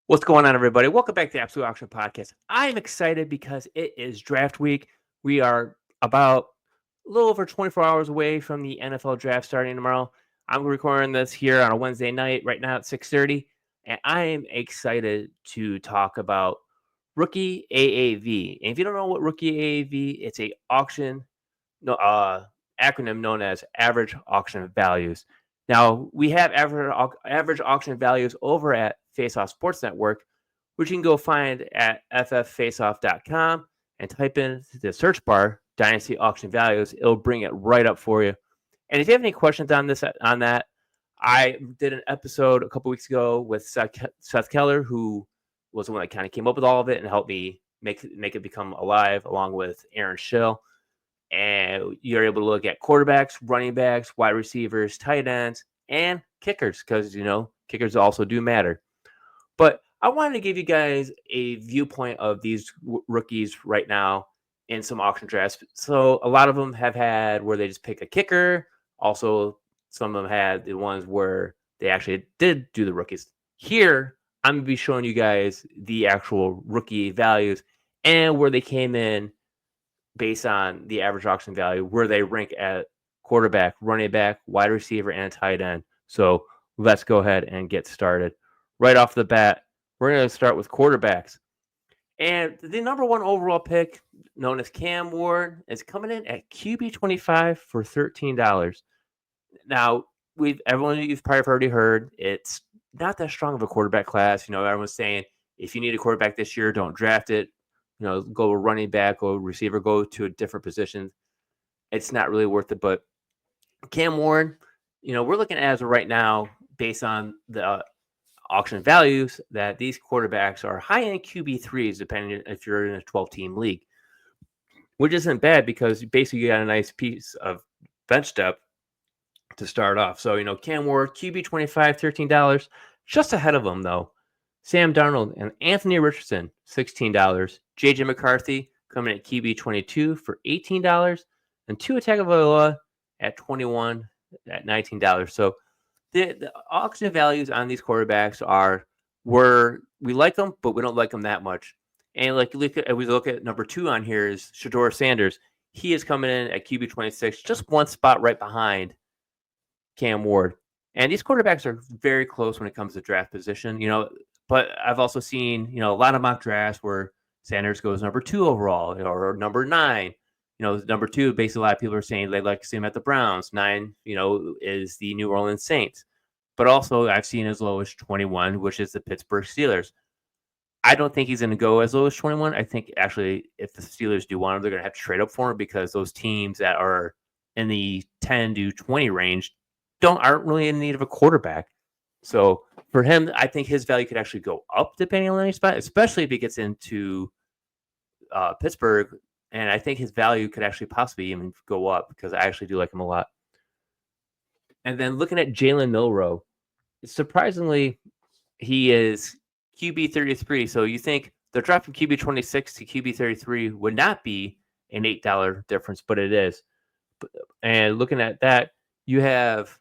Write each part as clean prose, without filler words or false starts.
What's going on, everybody? Welcome back to the Absolute Auction Podcast. I'm excited because it is draft week. We are about a little over 24 hours away from the NFL draft starting tomorrow. I'm recording this here on a Wednesday night right now at 6:30, and I am excited to talk about rookie AAV. And if you don't know what rookie AAV, it's a auction acronym known as average auction values. Now, we have average auction values over at Faceoff Sports Network, which you can go find at fffaceoff.com and type in the search bar Dynasty Auction Values. It'll bring it right up for you. And if you have any questions on that, I did an episode a couple weeks ago with Seth Keller, who was the one that kind of came up with all of it and helped me make it become alive, along with Aaron Schill. And you're able to look at quarterbacks, running backs, wide receivers, tight ends, and kickers, because kickers also do matter. But I wanted to give you guys a viewpoint of these rookies right now in some auction drafts. So a lot of them have had where they just pick a kicker. Also, some of them had the ones where they actually did do the rookies. Here, I'm going to be showing you guys the actual rookie values and where they came in based on the average auction value, where they rank at quarterback, running back, wide receiver, and tight end. So let's go ahead and get started. Right off the bat, we're going to start with quarterbacks. And the number one overall pick, known as Cam Ward, is coming in at QB 25 for $13. Now, everyone you've probably already heard, it's not that strong of a quarterback class. Everyone's saying if you need a quarterback this year, don't draft it. Go running back, go receiver, go to a different position. It's not really worth it. But Cam Ward, we're looking at as of right now, based on the auction values, that these quarterbacks are high-end QB3s, depending if you're in a 12-team league, which isn't bad because basically you got a nice piece of bench depth to start off. So, Cam Ward, QB 25, $13, just ahead of him, though. Sam Darnold and Anthony Richardson, $16. J.J. McCarthy coming at QB 22 for $18. And Tua Tagovailoa at 21 at $19. So the auction values on these quarterbacks we like them, but we don't like them that much. And we look at number 2 on here is Shedeur Sanders. He is coming in at QB 26, just one spot right behind Cam Ward. And these quarterbacks are very close when it comes to draft position, but I've also seen, a lot of mock drafts where Sanders goes number 2 overall or number 9. Number 2, basically a lot of people are saying they'd like to see him at the Browns. 9, is the New Orleans Saints. But also I've seen as low as 21, which is the Pittsburgh Steelers. I don't think he's going to go as low as 21. I think actually if the Steelers do want him, they're going to have to trade up for him because those teams that are in the 10 to 20 range aren't really in need of a quarterback. So for him, I think his value could actually go up depending on any spot, especially if he gets into Pittsburgh. And I think his value could actually possibly even go up because I actually do like him a lot. And then looking at Jalen Milroe, surprisingly, he is QB 33. So you think the drop from QB 26 to QB 33 would not be an $8 difference, but it is. And looking at that, you have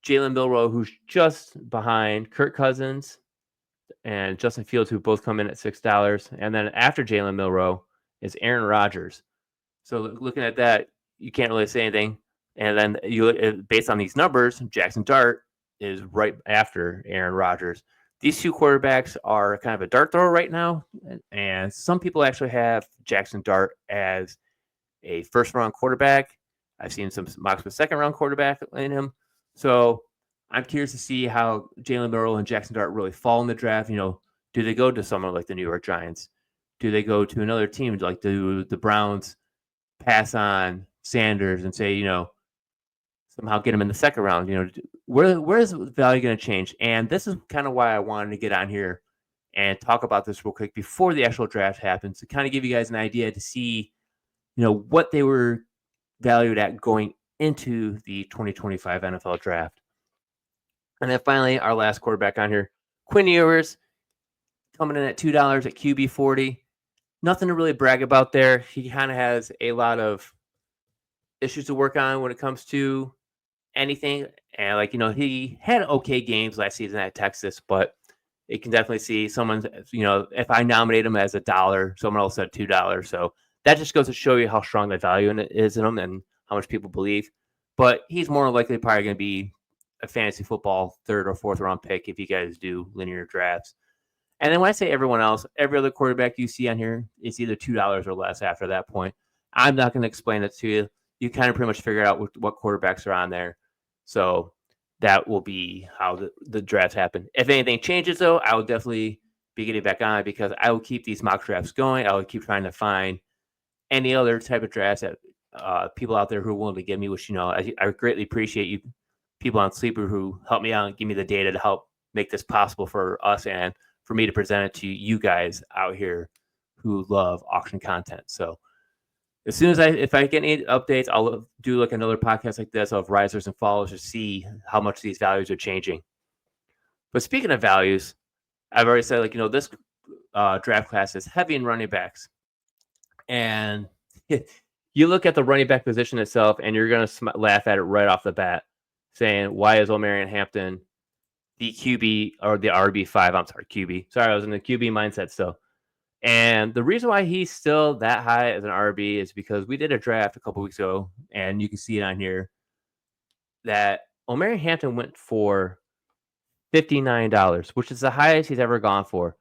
Jalen Milroe, who's just behind Kirk Cousins and Justin Fields, who both come in at $6. And then after Jalen Milroe is Aaron Rodgers. So looking at that, you can't really say anything. And then based on these numbers, Jaxson Dart is right after Aaron Rodgers. These two quarterbacks are kind of a dart thrower right now. And some people actually have Jaxson Dart as a first-round quarterback. I've seen some mocks with second-round quarterback in him. So I'm curious to see how Jalen Milroe and Jaxson Dart really fall in the draft. Do they go to someone like the New York Giants? Do they go to another team like the Browns, pass on Sanders and say, somehow get him in the second round? Where is the value going to change? And this is kind of why I wanted to get on here and talk about this real quick before the actual draft happens, to kind of give you guys an idea to see, what they were valued at going into the 2025 NFL draft. And then finally, our last quarterback on here, Quinn Ewers, coming in at $2 at QB 40. Nothing to really brag about there. He kind of has a lot of issues to work on when it comes to anything. And he had okay games last season at Texas, but it can definitely see someone, if I nominate him as $1, someone else said $2. So that just goes to show you how strong the value is in him and how much people believe. But he's more likely probably going to be a fantasy football 3rd or 4th round pick if you guys do linear drafts. And then when I say everyone else, every other quarterback you see on here is either $2 or less after that point. I'm not going to explain it to you. You kind of pretty much figure out what quarterbacks are on there. So that will be how the drafts happen. If anything changes, though, I will definitely be getting back on it because I will keep these mock drafts going. I will keep trying to find any other type of drafts that people out there who are willing to give me, which, I greatly appreciate you people on Sleeper who help me out and give me the data to help make this possible for us and for me to present it to you guys out here who love auction content. So as soon as if I get any updates, I'll do like another podcast like this of risers and fallers to see how much these values are changing. But speaking of values, I've already said, this draft class is heavy in running backs. And you look at the running back position itself and you're going to laugh at it right off the bat, saying, why is Omarion Hampton the QB or the RB5? I'm sorry, QB. Sorry, I was in the QB mindset still. And the reason why he's still that high as an RB is because we did a draft a couple weeks ago, and you can see it on here that Omarion Hampton went for $59, which is the highest he's ever gone for.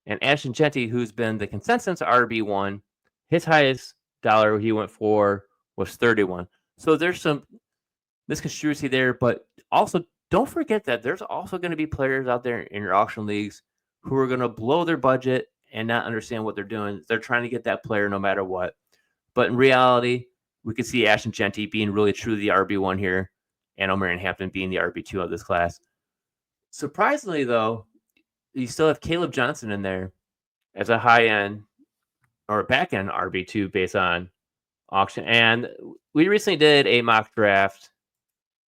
And Ashton Jeanty, who's been the consensus RB1, his highest dollar he went for was $31. So there's some misconstruency there, but also don't forget that there's also going to be players out there in your auction leagues who are going to blow their budget and not understand what they're doing. They're trying to get that player no matter what. But in reality, we could see Ashton Jeanty being really true to the RB1 here and Omarion Hampton being the RB2 of this class. Surprisingly, though, you still have Caleb Johnson in there as a high-end or back-end RB2 based on auction. And we recently did a mock draft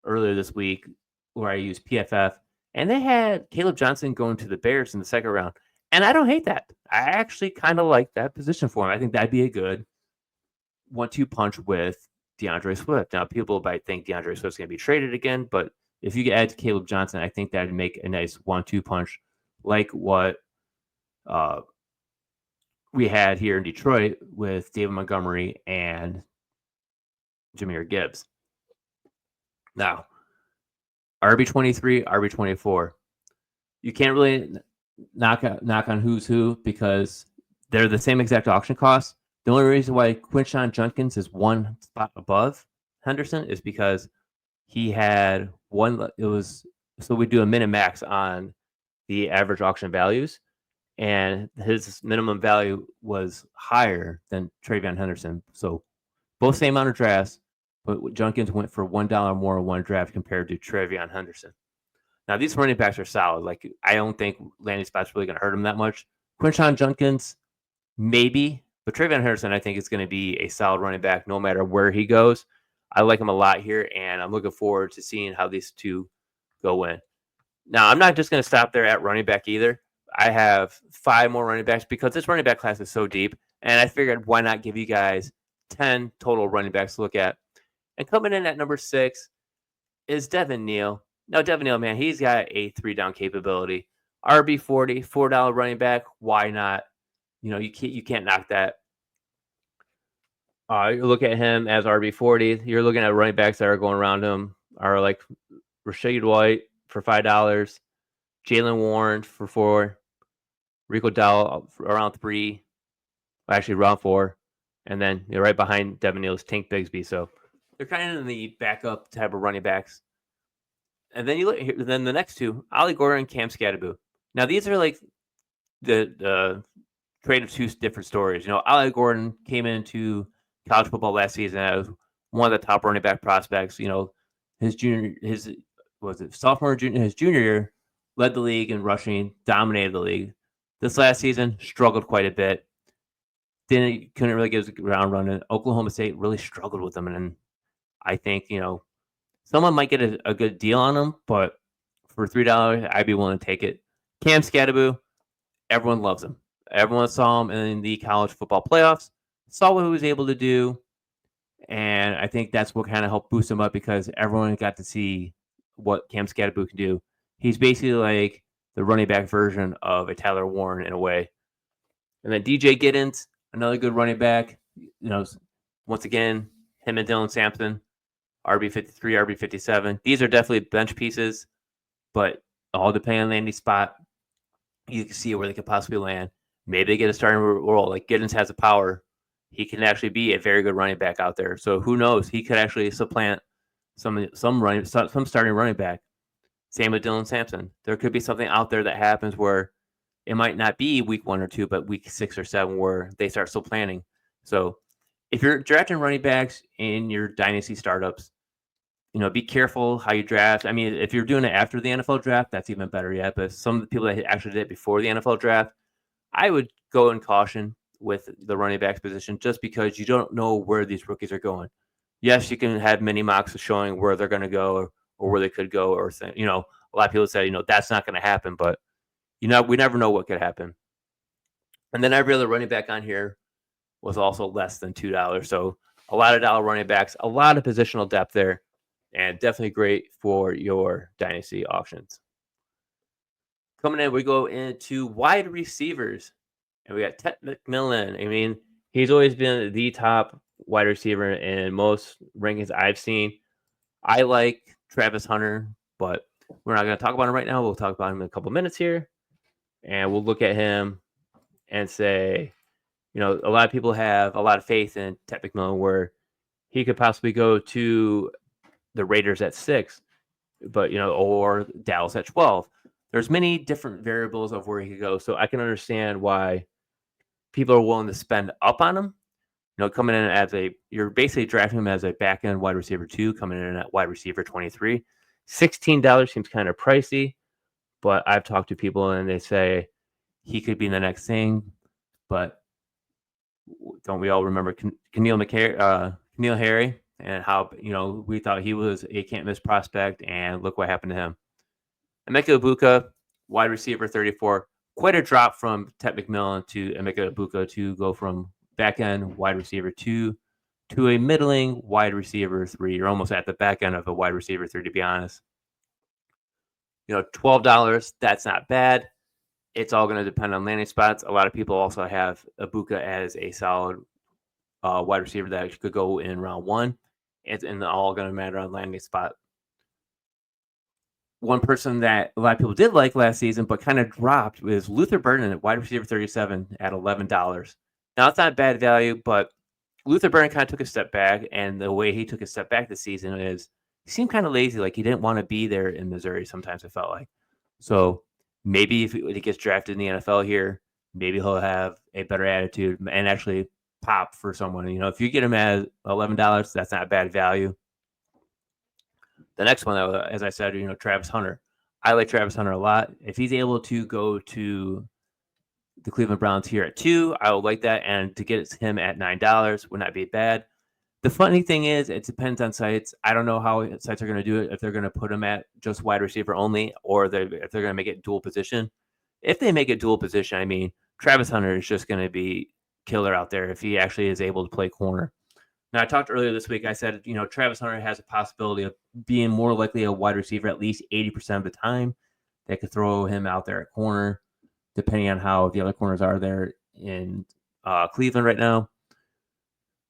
earlier this week where I used PFF, and they had Caleb Johnson going to the Bears in the 2nd round. And I don't hate that. I actually kind of like that position for him. I think that'd be a good 1-2 punch with DeAndre Swift. Now, people might think DeAndre Swift's going to be traded again, but if you add to Caleb Johnson, I think that'd make a nice 1-2 punch like what we had here in Detroit with David Montgomery and Jahmyr Gibbs. Now, RB23, RB24. You can't really knock on who's who because they're the same exact auction cost. The only reason why Quinshon Judkins is one spot above Henderson is because he had one. So we do a min and max on the average auction values, and his minimum value was higher than Travion Henderson. So both same amount of drafts, but Judkins went for $1 more in one draft compared to Travion Henderson. Now, these running backs are solid. Like, I don't think landing spot's really going to hurt him that much. Quinshon Judkins, maybe. But Travion Henderson, I think, is going to be a solid running back no matter where he goes. I like him a lot here, and I'm looking forward to seeing how these two go in. Now, I'm not just going to stop there at running back either. I have 5 more running backs because this running back class is so deep, and I figured why not give you guys 10 total running backs to look at. And coming in at number 6 is Devin Neal. Now, Devin Neal, man, he's got a 3-down capability. RB40, $4 running back. Why not? You can't knock that. You look at him as RB40. You're looking at running backs that are going around him are like Rashad White for $5, Jalen Warren for $4, Rico Dowell around 3, actually around 4, and then right behind Devin Neal is Tank Bigsby. So they're kind of in the backup type of running backs. And then you look here, then the next two, Ollie Gordon and Cam Scatterbo. Now these are like the trade of 2 different stories. Ollie Gordon came into college football last season as one of the top running back prospects. His junior year, led the league in rushing, dominated the league. This last season, struggled quite a bit. Couldn't really get his ground running. Oklahoma State really struggled with him, and I think someone might get a good deal on him, but for $3, I'd be willing to take it. Cam Scatterbo, everyone loves him. Everyone saw him in the college football playoffs, saw what he was able to do, and I think that's what kind of helped boost him up because everyone got to see what Cam Scatterbo can do. He's basically like the running back version of a Tyler Warren in a way. And then DJ Giddens, another good running back. Once again, him and Dylan Sampson, RB53, RB57. These are definitely bench pieces, but all depending on landing spot, you can see where they could possibly land. Maybe they get a starting role. Like Giddens has the power. He can actually be a very good running back out there. So who knows? He could actually supplant some starting running back. Same with Dylan Sampson. There could be something out there that happens where it might not be week 1 or 2, but week 6 or 7 where they start supplanting. So if you're drafting running backs in your dynasty startups, be careful how you draft. I mean, if you're doing it after the NFL draft, that's even better yet. But some of the people that actually did it before the NFL draft, I would go in caution with the running backs position just because you don't know where these rookies are going. Yes, you can have many mocks showing where they're going to go or where they could go, or a lot of people say, that's not going to happen, but we never know what could happen. And then every other running back on here was also less than $2. So a lot of dollar running backs, a lot of positional depth there, and definitely great for your dynasty auctions. Coming in, we go into wide receivers, and we got Tet McMillan. I mean, he's always been the top wide receiver in most rankings I've seen. I like Travis Hunter, but we're not going to talk about him right now. We'll talk about him in a couple minutes here, and we'll look at him and say, a lot of people have a lot of faith in Tet McMillan where he could possibly go to the Raiders at 6, but, or Dallas at 12. There's many different variables of where he could go. So I can understand why people are willing to spend up on him. Coming in you're basically drafting him as a back end wide receiver 2, coming in at wide receiver 23. $16 seems kind of pricey, but I've talked to people and they say he could be the next thing. But don't we all remember N'Keal Harry and how, we thought he was a can't miss prospect, and look what happened to him. Emeka Egbuka, wide receiver 34, quite a drop from Tet McMillan to Emeka Egbuka to go from back end wide receiver 2 to a middling wide receiver 3. You're almost at the back end of a wide receiver 3, to be honest. $12, that's not bad. It's all going to depend on landing spots. A lot of people also have Egbuka as a solid wide receiver that could go in round 1. It's all going to matter on landing spot. One person that a lot of people did like last season but kind of dropped was Luther Burden at wide receiver 37 at $11. Now, it's not bad value, but Luther Burden kind of took a step back, and the way he took a step back this season is he seemed kind of lazy, like he didn't want to be there in Missouri sometimes, it felt like. So maybe if he gets drafted in the NFL here, maybe he'll have a better attitude and actually pop for someone. If you get him at $11, that's not bad value. The next one, as I said, Travis Hunter. I like Travis Hunter a lot. If he's able to go to the Cleveland Browns here at 2, I would like that. And to get him at $9 would not be bad. The funny thing is, it depends on sites. I don't know how sites are going to do it, if they're going to put him at just wide receiver only, or if they're going to make it dual position. If they make it dual position, I mean, Travis Hunter is just going to be killer out there if he actually is able to play corner. Now, I talked earlier this week, I said, Travis Hunter has a possibility of being more likely a wide receiver at least 80% of the time. They could throw him out there at corner, depending on how the other corners are there in Cleveland right now.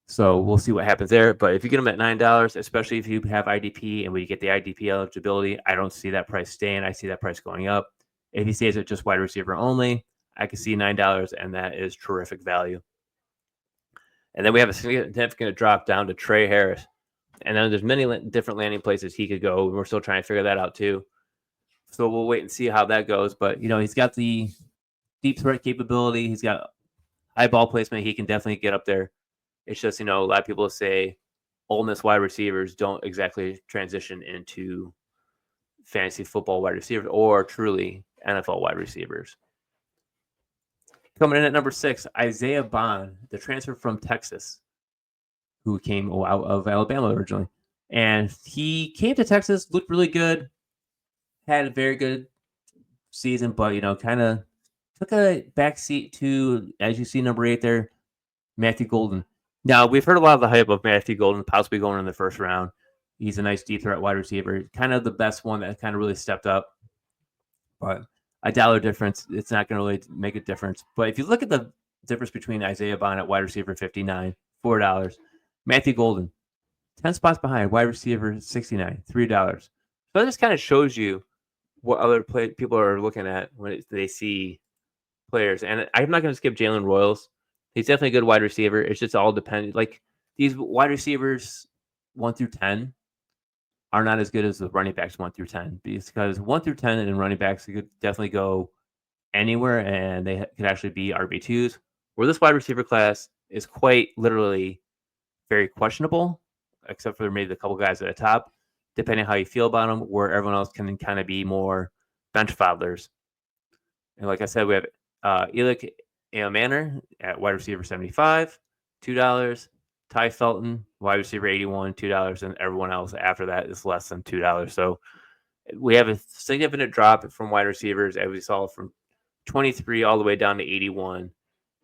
So we'll see what happens there. But if you get him at $9, especially if you have IDP and we get the IDP eligibility, I don't see that price staying. I see that price going up. If he stays at just wide receiver only, I can see $9, and that is terrific value. And then we have a significant drop down to Trey Harris. And then there's many different landing places he could go. We're still trying to figure that out too. So we'll wait and see how that goes. But, he's got the deep threat capability. He's got high ball placement. He can definitely get up there. It's just, a lot of people say Ole Miss wide receivers don't exactly transition into fantasy football wide receivers or truly NFL wide receivers. Coming in at number 6, Isaiah Bond, the transfer from Texas, who came out of Alabama originally. And he came to Texas, looked really good, had a very good season, but, kind of took a backseat to, as you see, number 8 there, Matthew Golden. Now, we've heard a lot of the hype of Matthew Golden possibly going in the first round. He's a nice deep threat wide receiver, kind of the best one that kind of really stepped up. But a dollar difference, it's not going to really make a difference. But if you look at the difference between Isaiah Bond at wide receiver 59, $4. Matthew Golden, 10 spots behind, wide receiver 69, $3. So that just kind of shows you what other people are looking at when they see players. And I'm not going to skip Jalen Royals. He's definitely a good wide receiver. It's just all dependent. Like these wide receivers 1 through 10 are not as good as the running backs 1 through 10, because 1 through 10 and running backs could definitely go anywhere, and they could actually be RB2s. Where this wide receiver class is quite literally very questionable, except for maybe a couple guys at the top, depending on how you feel about them, where everyone else can kind of be more bench fodlers. And like I said, we have Elick Manor at wide receiver 75, $2. Ty Felton, wide receiver 81, $2. And everyone else after that is less than $2. So we have a significant drop from wide receivers, as we saw from 23 all the way down to 81,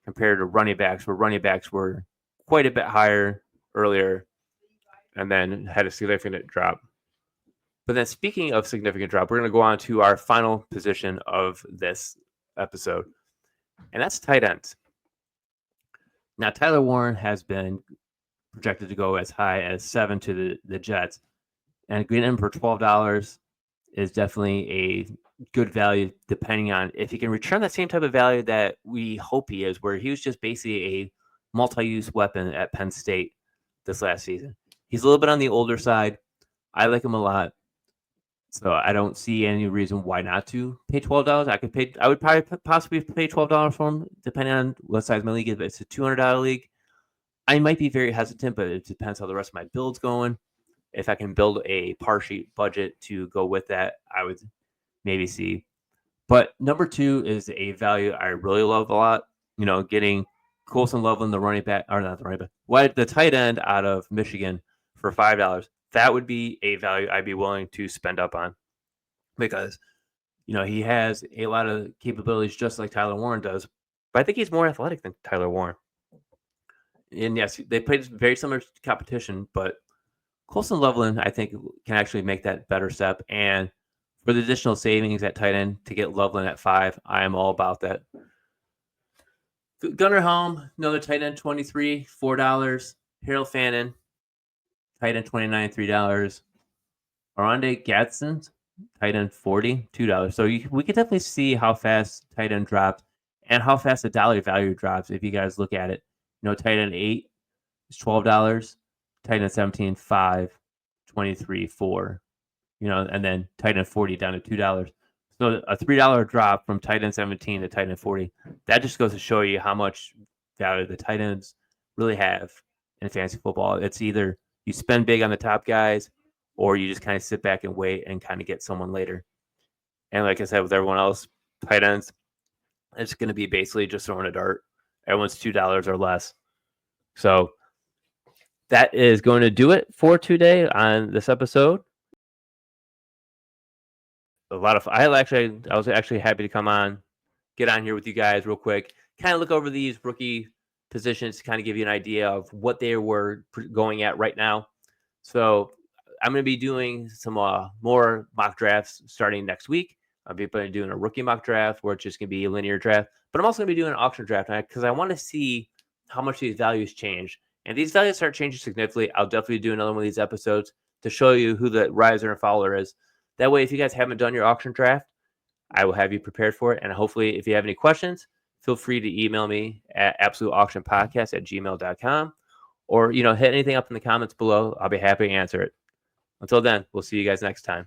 compared to running backs, where running backs were quite a bit higher earlier and then had a significant drop. But then speaking of significant drop, we're going to go on to our final position of this episode, and that's tight ends. Now, Tyler Warren has been projected to go as high as 7 to the Jets, and getting him for $12 is definitely a good value, depending on if he can return that same type of value that we hope he is, where he was just basically a multi-use weapon at Penn State this last season. He's a little bit on the older side. I like him a lot, so I don't see any reason why not to pay $12. I would probably possibly pay $12 for him, depending on what size my league is. If it's a $200 league, I might be very hesitant, but it depends how the rest of my build's going. If I can build a par sheet budget to go with that, I would maybe see. But number 2 is a value I really love a lot. Getting Colston Loveland, the running back, or not the running back, the tight end out of Michigan for $5. That would be a value I'd be willing to spend up on, because he has a lot of capabilities just like Tyler Warren does, but I think he's more athletic than Tyler Warren. And yes, they played very similar competition, but Colston Loveland, I think, can actually make that better step. And for the additional savings at tight end to get Loveland at 5, I am all about that. Gunnar Helm, another tight end, 23, $4. Harold Fannin, tight end, 29, $3. Arande Gadsden, tight end, 40, $2. So we can definitely see how fast tight end drops and how fast the dollar value drops if you guys look at it. Tight end 8 is $12. Tight end 17, 5, 23, 4. And then tight end 40 down to $2. So a $3 drop from tight end 17 to tight end 40. That just goes to show you how much value the tight ends really have in fantasy football. It's either you spend big on the top guys, or you just kind of sit back and wait and kind of get someone later. And like I said, with everyone else, tight ends, it's going to be basically just throwing a dart. Everyone's $2 or less. So that is going to do it for today on this episode. I was actually happy to come on, get on here with you guys real quick, kind of look over these rookie positions to kind of give you an idea of what they were going at right now. So I'm going to be doing some more mock drafts starting next week. I'll be doing a rookie mock draft where it's just going to be a linear draft, but I'm also going to be doing an auction draft because I want to see how much these values change. And these values start changing significantly. I'll definitely do another one of these episodes to show you who the riser and faller is. That way, if you guys haven't done your auction draft, I will have you prepared for it. And hopefully, if you have any questions, feel free to email me at absoluteauctionpodcast@gmail.com, or hit anything up in the comments below. I'll be happy to answer it. Until then, we'll see you guys next time.